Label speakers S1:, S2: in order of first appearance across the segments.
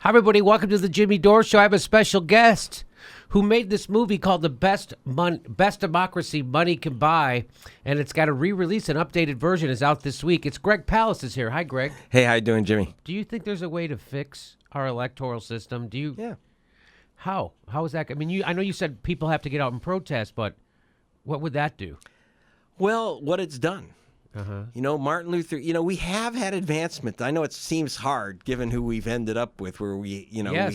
S1: Hi, everybody. Welcome to the Jimmy Dore Show. I have a special guest who made this movie called The Best Democracy Money Can Buy, and it's got a re-release. An updated version is out this week. It's Greg Palast is here. Hi, Greg.
S2: Hey, how you doing, Jimmy?
S1: Do you think there's a way to fix our electoral system? Do you?
S2: Yeah.
S1: How? How is that? I mean, I know you said people have to get out and protest, but what would that do?
S2: Well, what it's done. You know, Martin Luther, we have had advancement. I know it seems hard given who we've ended up with, where we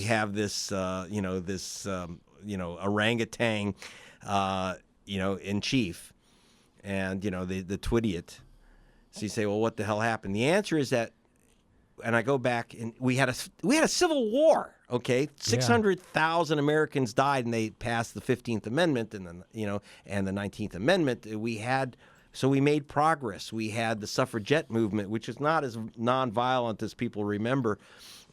S2: have this, orangutan, in chief, and, the Twittiot. So you say, well, what the hell happened? The answer is that, and I go back, and we had a civil war. Okay, 600,000 Americans died, and they passed the 15th Amendment, and then and the 19th Amendment. So we made progress. We had the suffragette movement, which is not as nonviolent as people remember,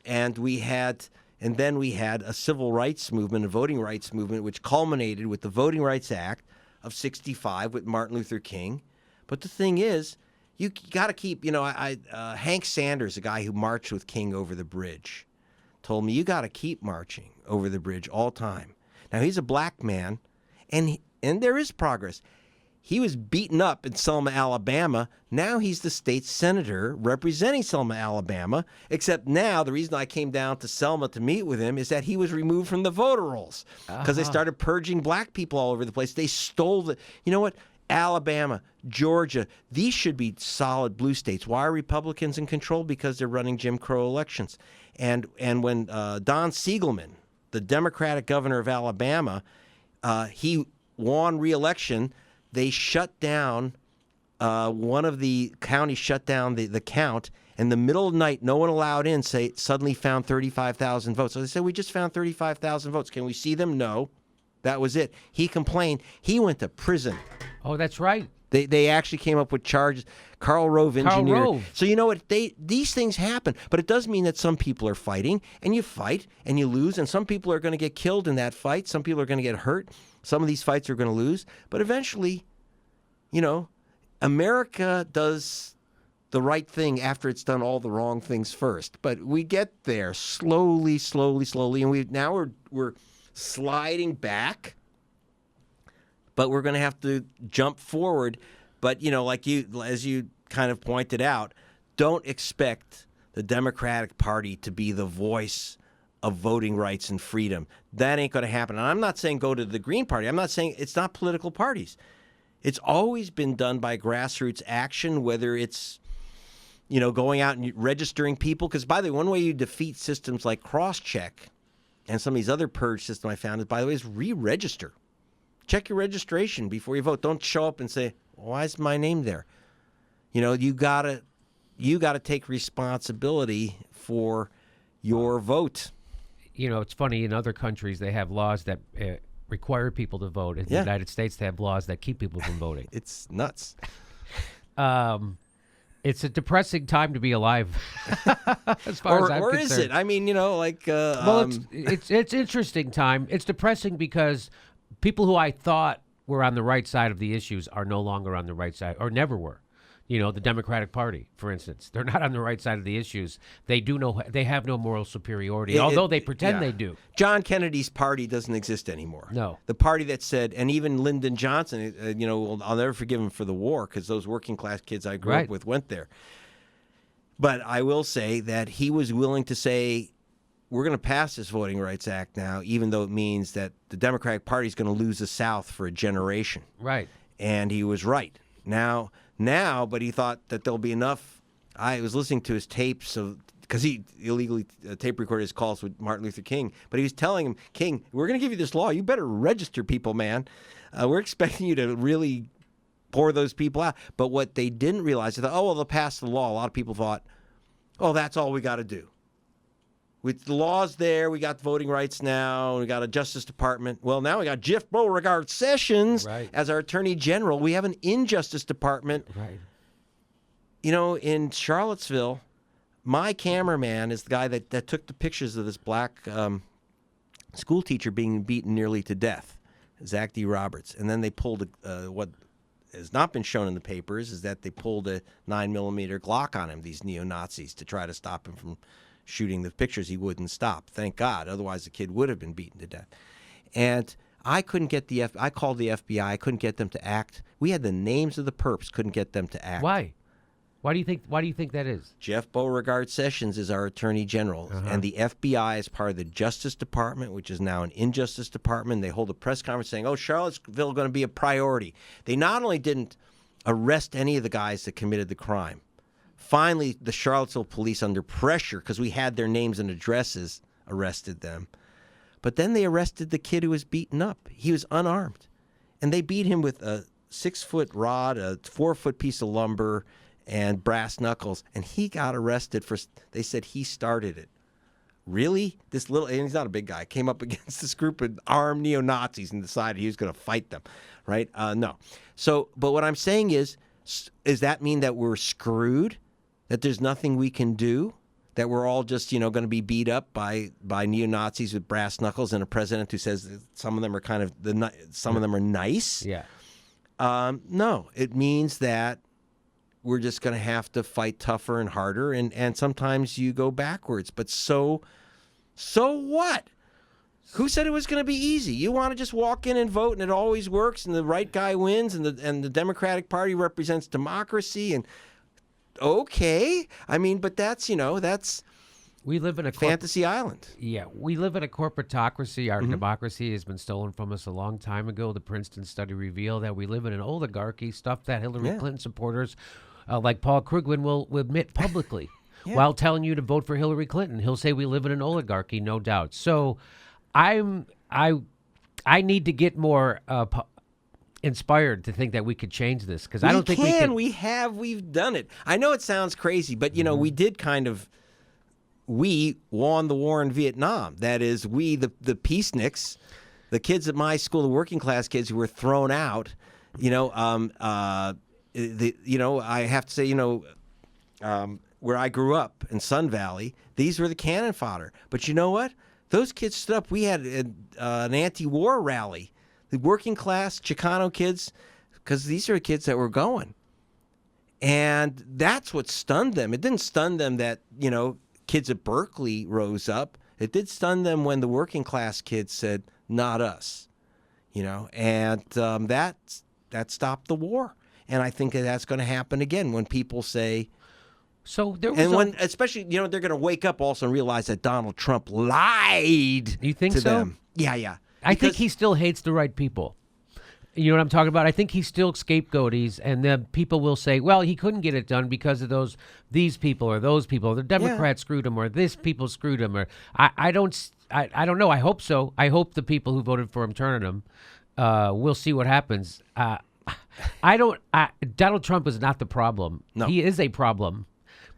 S2: and then we had a civil rights movement, a voting rights movement, which culminated with the Voting Rights Act of '65 with Martin Luther King. But the thing is, you got to keep. Hank Sanders, a guy who marched with King over the bridge, told me you got to keep marching over the bridge all time. Now he's a black man, and there is progress. He was beaten up in Selma, Alabama. Now he's the state senator representing Selma, Alabama, except now the reason I came down to Selma to meet with him is that he was removed from the voter rolls because they started purging black people all over the place. They stole you know what? Alabama, Georgia, these should be solid blue states. Why are Republicans in control? Because they're running Jim Crow elections. And when Don Siegelman, the Democratic governor of Alabama, he won re-election, they shut down, one of the counties shut down the count. In the middle of the night, no one allowed in, suddenly found 35,000 votes. So they said, we just found 35,000 votes. Can we see them? No. That was it. He complained. He went to prison.
S1: Oh, that's right.
S2: They actually came up with charges. Karl Rove engineered.
S1: Karl Rove.
S2: So you know what? These things happen, but it does mean that some people are fighting, and you fight and you lose, and some people are going to get killed in that fight. Some people are going to get hurt. Some of these fights are going to lose, but eventually, America does the right thing after it's done all the wrong things first. But we get there slowly, and we're sliding back. But we're going to have to jump forward. But, as you kind of pointed out, don't expect the Democratic Party to be the voice of voting rights and freedom. That ain't going to happen. And I'm not saying go to the Green Party. I'm not saying it's not political parties. It's always been done by grassroots action, whether it's, going out and registering people. Because, by the way, one way you defeat systems like crosscheck and some of these other purge systems I found, is re-register. Check your registration before you vote. Don't show up and say, why is my name there? You gotta take responsibility for your vote.
S1: It's funny, in other countries they have laws that require people to vote. In the United States they have laws that keep people from voting.
S2: It's nuts.
S1: It's a depressing time to be alive, as far as I'm concerned.
S2: Or is it? I mean,
S1: well, it's interesting time. It's depressing because people who I thought were on the right side of the issues are no longer on the right side, or never were. The Democratic Party, for instance, they're not on the right side of the issues. They have no moral superiority, although they pretend they do.
S2: John Kennedy's party doesn't exist anymore.
S1: No.
S2: The party that said, and even Lyndon Johnson, I'll never forgive him for the war because those working class kids I grew up with went there. But I will say that he was willing to say, we're going to pass this Voting Rights Act now, even though it means that the Democratic Party is going to lose the South for a generation.
S1: Right.
S2: And he was right. Now, but he thought that there'll be enough. I was listening to his tapes because he illegally tape recorded his calls with Martin Luther King. But he was telling him, King, we're going to give you this law. You better register people, man. We're expecting you to really pour those people out. But what they didn't realize is that, they'll pass the law. A lot of people thought, that's all we got to do. With the laws there, we got voting rights now, we got a Justice Department. Well, now we got Jeff Beauregard Sessions as our Attorney General. We have an Injustice Department.
S1: Right.
S2: In Charlottesville, my cameraman is the guy that took the pictures of this black school teacher being beaten nearly to death, Zach D. Roberts. And then they pulled what has not been shown in the papers is that they pulled a 9mm Glock on him, these neo-Nazis, to try to stop him from shooting the pictures, he wouldn't stop. Thank God. Otherwise, the kid would have been beaten to death. And I couldn't get I called the FBI. I couldn't get them to act. We had the names of the perps. Couldn't get them to act.
S1: Why? Why do you think that is?
S2: Jeff Beauregard Sessions is our attorney general, and the FBI is part of the Justice Department, which is now an Injustice Department. They hold a press conference saying, "Oh, Charlottesville is going to be a priority." They not only didn't arrest any of the guys that committed the crime. Finally, the Charlottesville police, under pressure, because we had their names and addresses, arrested them. But then they arrested the kid who was beaten up. He was unarmed. And they beat him with a 6-foot rod, a 4-foot piece of lumber, and brass knuckles. And he got arrested for, they said he started it. Really? This little, and he's not a big guy, came up against this group of armed neo-Nazis and decided he was going to fight them, right? No. So, but what I'm saying is that mean that we're screwed? That there's nothing we can do? That we're all just, going to be beat up by neo-Nazis with brass knuckles and a president who says that some of them are kind of, some of them are nice?
S1: Yeah.
S2: No, it means that we're just going to have to fight tougher and harder, and sometimes you go backwards. But so what? Who said it was going to be easy? You want to just walk in and vote, and it always works, and the right guy wins, and the Democratic Party represents democracy, and okay. I mean, but that's
S1: we live in a
S2: fantasy island.
S1: Yeah, we live in a corporatocracy. Our democracy has been stolen from us a long time ago. The Princeton study revealed that we live in an oligarchy, stuff that Hillary Clinton supporters, like Paul Krugman, will admit publicly while telling you to vote for Hillary Clinton. He'll say we live in an oligarchy, no doubt. So I need to get more inspired to think that we could change this, because I don't think we can.
S2: We've done it. I know it sounds crazy, but we did we won the war in Vietnam. That is, we, the peaceniks, the kids at my school, the working class kids who were thrown out, I have to say, where I grew up in Sun Valley, these were the cannon fodder. But you know what? Those kids stood up. We had an anti-war rally. The working class Chicano kids, because these are kids that were going. And that's what stunned them. It didn't stun them that, kids at Berkeley rose up. It did stun them when the working class kids said, not us, and that stopped the war. And I think that's going to happen again when people say,
S1: so there was
S2: especially, they're going to wake up also and realize that Donald Trump lied.
S1: You think
S2: to
S1: so?
S2: them. Yeah.
S1: I think he still hates the right people. You know what I'm talking about? I think he's still scapegoaties, and then people will say, well, he couldn't get it done because of these people or those people. The Democrats screwed him, or this people screwed him, or I don't know. I hope so. I hope the people who voted for him turn on him. We'll see what happens. Donald Trump is not the problem.
S2: No.
S1: He is a problem.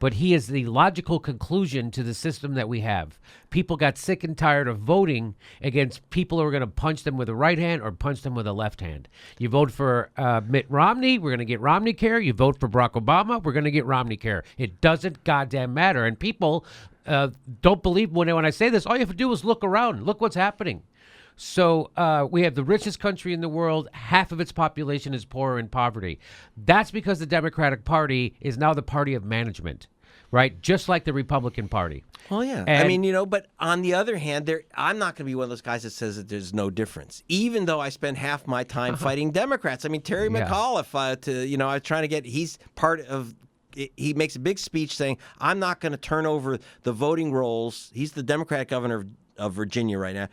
S1: But he is the logical conclusion to the system that we have. People got sick and tired of voting against people who are going to punch them with a right hand or punch them with a left hand. You vote for Mitt Romney, we're going to get Romney care. You vote for Barack Obama, we're going to get Romney care. It doesn't goddamn matter. And people don't believe when I say this. All you have to do is look around. Look what's happening. So we have the richest country in the world. Half of its population is poor or in poverty. That's because the Democratic Party is now the party of management, right? Just like the Republican Party.
S2: Well, yeah. But on the other hand, I'm not going to be one of those guys that says that there's no difference, even though I spend half my time fighting Democrats. I mean, Terry McAuliffe, I was trying to get, he's part of, he makes a big speech saying, I'm not going to turn over the voting rolls. He's the Democratic governor of Virginia right now.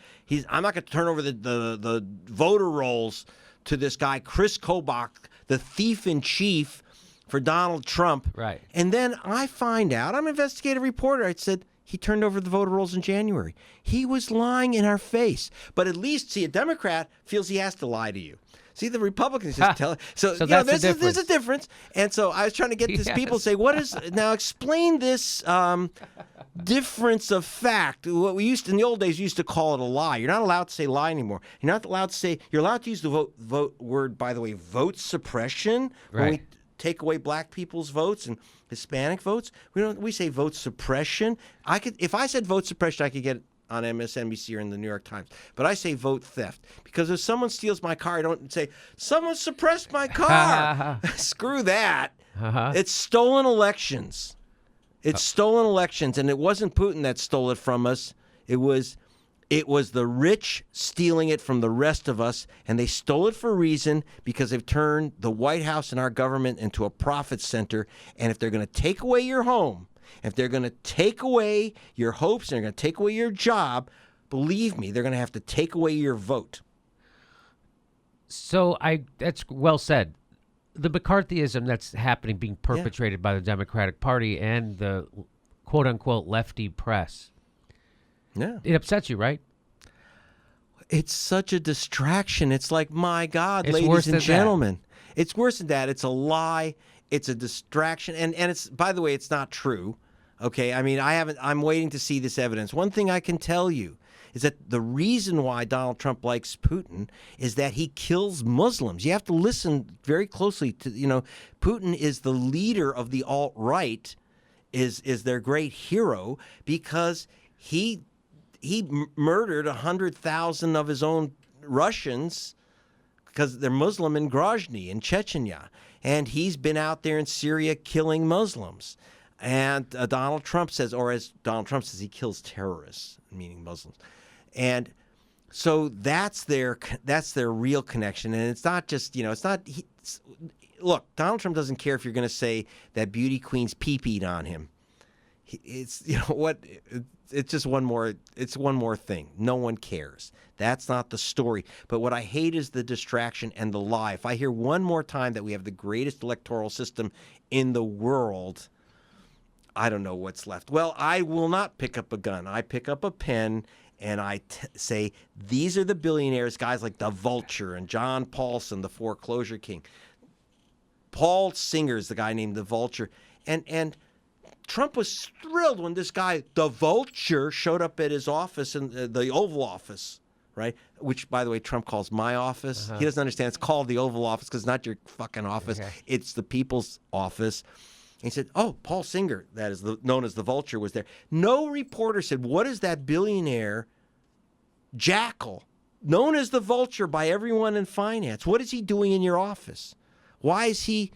S2: I'm not going to turn over the voter rolls to this guy, Chris Kobach, the thief in chief for Donald Trump.
S1: Right.
S2: And then I find out, I'm an investigative reporter, I said, he turned over the voter rolls in January. He was lying in our face. But at least, see, a Democrat feels he has to lie to you. See, the Republicans just tell it. So
S1: that's
S2: there's a difference. And so I was trying to get these people to say, now explain this difference of fact. What we used in the old days, we used to call it a lie. You're not allowed to say lie anymore. You're not allowed to say, you're allowed to use the vote word, by the way, vote suppression.
S1: Right.
S2: When we take away black people's votes and Hispanic votes, we say vote suppression. If I said vote suppression, I could get on MSNBC or in the New York Times. But I say vote theft. Because if someone steals my car, I don't say, someone suppressed my car. Screw that. It's stolen elections. It's stolen elections, and it wasn't Putin that stole it from us. It was the rich stealing it from the rest of us, and they stole it for a reason, because they've turned the White House and our government into a profit center. And if they're going to take away your home, if they're going to take away your hopes, and they're going to take away your job, believe me, they're going to have to take away your vote.
S1: So that's well said. The McCarthyism that's happening, being perpetrated by the Democratic Party and the quote-unquote lefty press.
S2: Yeah.
S1: It upsets you, right?
S2: It's such a distraction. It's like, my God,
S1: It's
S2: ladies
S1: worse
S2: and
S1: than
S2: gentlemen. It's worse than that. It's a lie. It's a distraction. And it's, by the way, it's not true. Okay? I mean, I'm waiting to see this evidence. One thing I can tell you is that the reason why Donald Trump likes Putin is that he kills Muslims. You have to listen very closely to, Putin is the leader of the alt-right, is their great hero, because he murdered 100,000 of his own Russians because they're Muslim in Grozny in Chechnya. And he's been out there in Syria killing Muslims. And Donald Trump says, or as Donald Trump says, he kills terrorists, meaning Muslims. And so that's their real connection. And it's not just, look, Donald Trump doesn't care if you're going to say that beauty queens pee-peed on him. It's, it's just one more thing. No one cares. That's not the story. But what I hate is the distraction and the lie. If I hear one more time that we have the greatest electoral system in the world, I don't know what's left. Well, I will not pick up a gun. I pick up a pen and I say, these are the billionaires, guys like the Vulture and John Paulson, the foreclosure king. Paul Singer's the guy named the Vulture. And Trump was thrilled when this guy, the Vulture, showed up at his office, in the Oval Office, right? Which, by the way, Trump calls my office. He doesn't understand. It's called the Oval Office because it's not your fucking office. Okay. It's the people's office. And he said, oh, Paul Singer, that is known as the Vulture, was there. No reporter said, what is that billionaire jackal, known as the Vulture by everyone in finance? What is he doing in your office? Why is he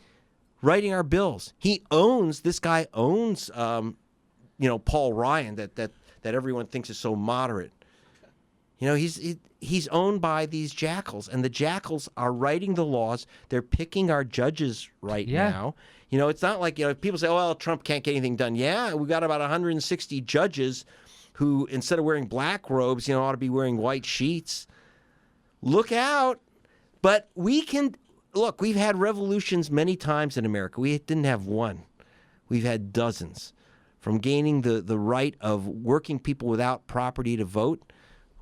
S2: writing our bills? This guy owns, Paul Ryan, that everyone thinks is so moderate. He's owned by these jackals, and the jackals are writing the laws. They're picking our judges now. It's not like, people say, oh, well, Trump can't get anything done. Yeah, we got about 160 judges who, instead of wearing black robes, ought to be wearing white sheets. Look out. But look, we've had revolutions many times in America. We didn't have one. We've had dozens. From gaining the right of working people without property to vote,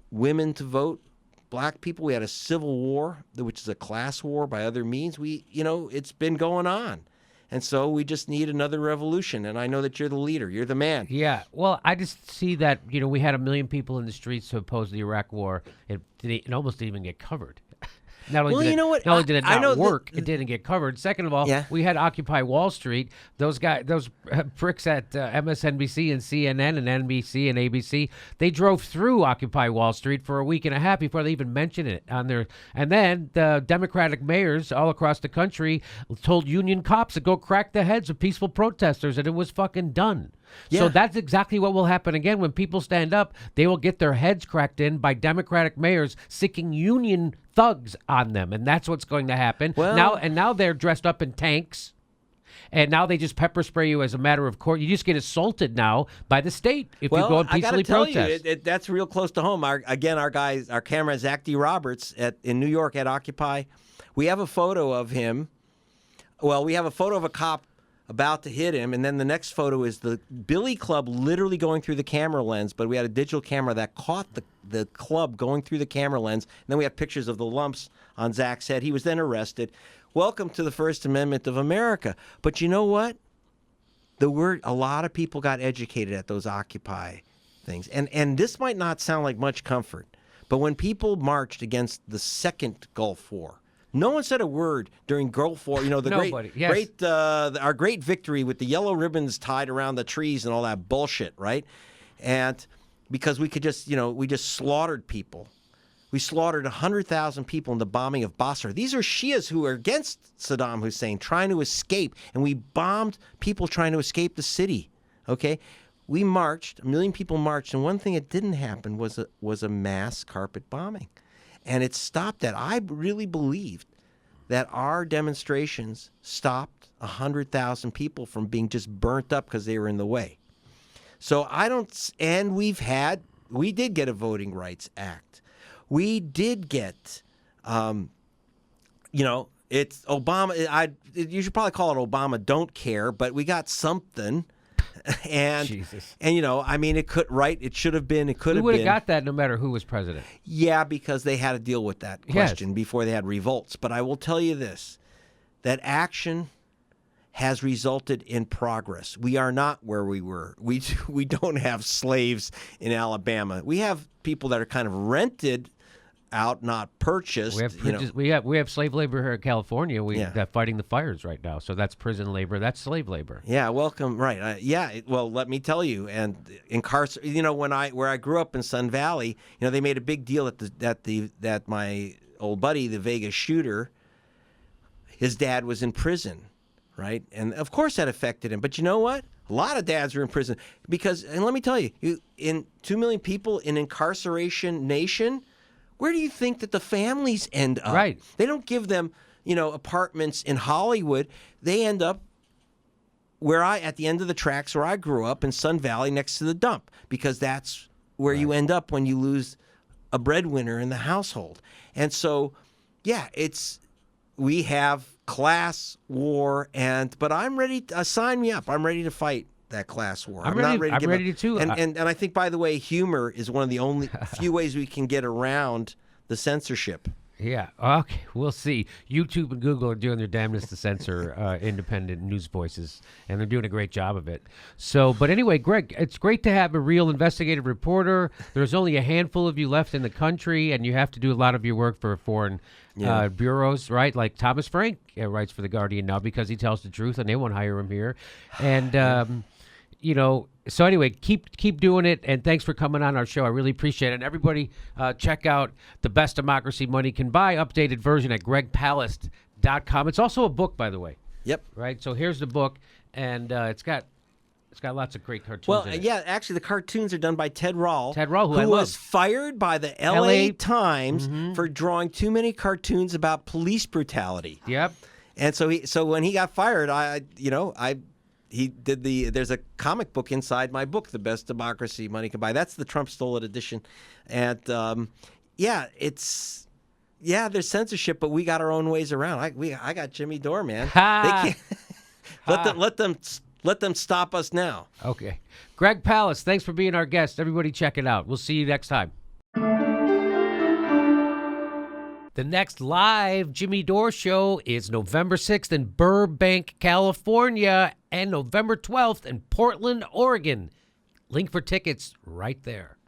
S2: women to vote, black people. We had a civil war, which is a class war by other means. It's been going on. And so we just need another revolution. And I know that you're the leader. You're the man.
S1: Yeah. Well, I just see that, we had 1 million people in the streets to oppose the Iraq war. It almost didn't even get covered. Not only did it not work, it didn't get covered. Second of all, we had Occupy Wall Street. Those pricks at MSNBC and CNN and NBC and ABC, they drove through Occupy Wall Street for a week and a half before they even mentioned it on their. And then the Democratic mayors all across the country told union cops to go crack the heads of peaceful protesters, and it was fucking done. Yeah. So that's exactly what will happen again. When people stand up, they will get their heads cracked in by Democratic mayors sicking union thugs on them, and that's what's going to happen. Well, now they're dressed up in tanks, and now they just pepper spray you as a matter of course. You just get assaulted now by the state if you go and peacefully protest.
S2: I got to tell you, that's real close to home. Our camera, Zach D. Roberts in New York at Occupy. We have a photo of him. Well, we have a photo of a cop about to hit him, and then the next photo is the Billy Club literally going through the camera lens, but we had a digital camera that caught the club going through the camera lens, and then we have pictures of the lumps on Zach's head. He was then arrested. Welcome to the First Amendment of America. But you know what? A lot of people got educated at those Occupy things, and this might not sound like much comfort, but when people marched against the second Gulf War, no one said a word during Gulf War. Our great victory with the yellow ribbons tied around the trees and all that bullshit, right? And because we could just, we just slaughtered people. We slaughtered 100,000 people in the bombing of Basra. These are Shias who are against Saddam Hussein, trying to escape, and we bombed people trying to escape the city. Okay, we marched. 1 million people marched, and one thing that didn't happen was a mass carpet bombing, and it stopped that. I really believed that our demonstrations stopped 100,000 people from being just burnt up because they were in the way. So I don't, and we did get a Voting Rights Act. We did get, it's Obama. You should probably call it Obama don't care, but we got something. And
S1: Jesus.
S2: And it could it should have been, it could
S1: We
S2: have
S1: would
S2: been.
S1: have got that no matter who was president.
S2: Yeah, because they had to deal with that question before they had revolts. But I will tell you this, that action has resulted in progress. We are not where we were. We don't have slaves in Alabama. We have people that are kind of rented out, not purchased.
S1: We have slave labor here in California. That fighting the fires right now. So that's prison labor. That's slave labor.
S2: Yeah, welcome. Right. Well, let me tell you. And where I grew up in Sun Valley, they made a big deal that my old buddy, the Vegas shooter, his dad was in prison, right? And of course that affected him. But you know what? A lot of dads are in prison because, and let me tell you, in 2 million people in incarceration nation. Where do you think that the families end up?
S1: Right.
S2: They don't give them, apartments in Hollywood. They end up at the end of the tracks where I grew up in Sun Valley next to the dump, because that's where you end up when you lose a breadwinner in the household. And so, we have class war, but I'm ready to sign me up. I'm ready to fight that class war.
S1: I'm
S2: not ready to give
S1: ready
S2: up.
S1: too.
S2: And I think, by the way, humor is one of the only few ways we can get around the censorship.
S1: Yeah. Okay. We'll see. YouTube and Google are doing their damnedest to censor independent news voices, and they're doing a great job of it. So, but anyway, Greg, it's great to have a real investigative reporter. There's only a handful of you left in the country, and you have to do a lot of your work for foreign bureaus, right? Like Thomas Frank writes for The Guardian now because he tells the truth, and they won't hire him here. And so anyway, keep doing it, and thanks for coming on our show. I really appreciate it. And everybody, check out The Best Democracy Money Can Buy, updated version at gregpalast.com. It's also a book, by the way.
S2: Yep.
S1: Right. So here's the book, and it's got lots of great cartoons. in it.
S2: Actually, the cartoons are done by Ted Rall.
S1: Ted Rall, who
S2: who
S1: I
S2: was
S1: love.
S2: fired by the LA Times for drawing too many cartoons about police brutality.
S1: Yep.
S2: And so when he got fired, he did there's a comic book inside my book, The Best Democracy Money Can Buy. That's the Trump Stole It edition. And there's censorship, but we got our own ways around. I got Jimmy Dore, man. They can't let them stop us now.
S1: Okay. Greg Palast, thanks for being our guest. Everybody check it out. We'll see you next time. The next live Jimmy Dore show is November 6th in Burbank, California, and November 12th in Portland, Oregon. Link for tickets right there.